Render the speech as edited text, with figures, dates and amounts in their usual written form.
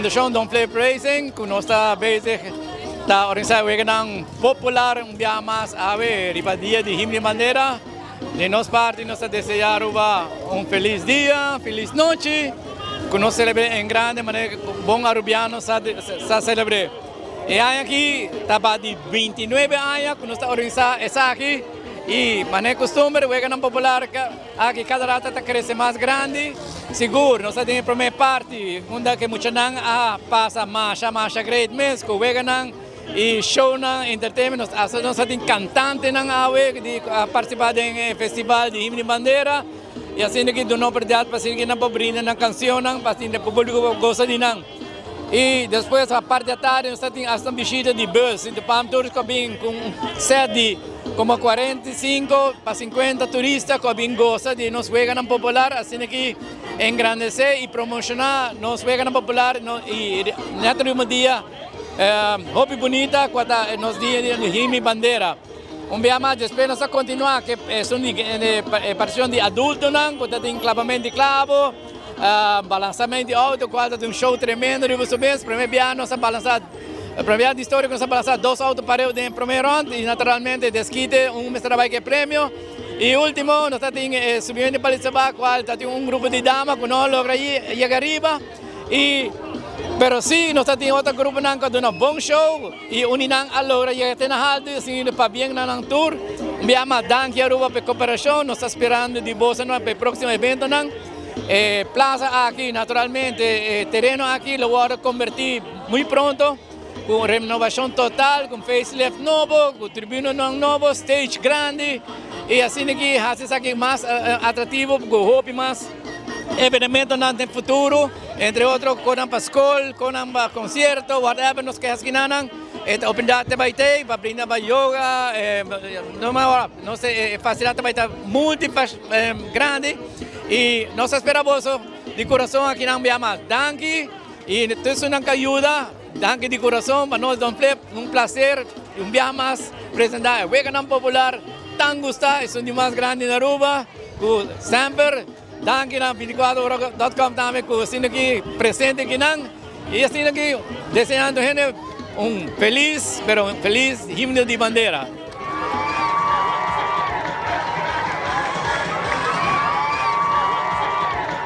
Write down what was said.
Fundación Don Flip Racing, kung nosta basic ta organizar wega ng popular un día más ave ripadia di Himni Bandera. De nos parte nos desear un feliz día, feliz noche, que nos celebre en grande manera bon arubiano sa celebre. E aqui taba de 29 anos que nós está organizando essa aqui e mané costume wega ng popular aqui cada rata está cresce mais grande. Seguro, nós temos a primeira parte, onde que muita nang passa masha great mês, que wega nang e show ng entertainment, nós temos cantante ng awe de participar em festival de Himni Bandera e assim que do não perder para assim que não pobrina ng canção ng para assim que o público gosta de nang. E depois a parte da tarde nós temos as visita de bus, de Palm Tours com sede como 45 para 50 turistas que bem gosta de nos wega ng popular, assim que engrandecer e promocionar nos wega ng popular e nato um dia hobby bonita quando nos dia de Himni Bandera. Dia mais depois nós continuar que são participação de adulto não, quando tem clavamento de clavo, balançamento de auto, quando tem show tremendo de você mesmo. Primeiro dia nós balançar, primeira história nós balançar 2 autos parelhos em primeiro round e naturalmente desquite mês trabalho que é prêmio. E último nós temos subimento de participar, qual tem grupo de damas que não logra chegar arriba e pero sim, nós temos outro grupo que dá um bom show e uninang alora e até na halde assim para bem na tour. Biama danke aruba para cooperação, nós estamos esperando de bolsa no para próximo evento nang plaza aqui naturalmente terreno aqui lo vou convertir muito pronto com renovação total, com facelift novo, com tribuna novo, stage grande e assim que hace aqui mais atrativo, com hope mais evento no futuro, entre outros com a escola, com a concerto, whatever nos quejas que nanan, open data vai ter, para brindar para yoga, não sei, facilidade vai estar muito grande e nós esperamos de coração aqui na Biama, danke e tudo não ajuda, danke de coração, para nós Don Flip, prazer, dia mais apresentar, wega não popular, tão gostar, é o mais grande na Aruba, com sempre. Danke na 24horas.com também com assim aqui presente aqui não e assim aqui desejando gente feliz Himni de Bandera.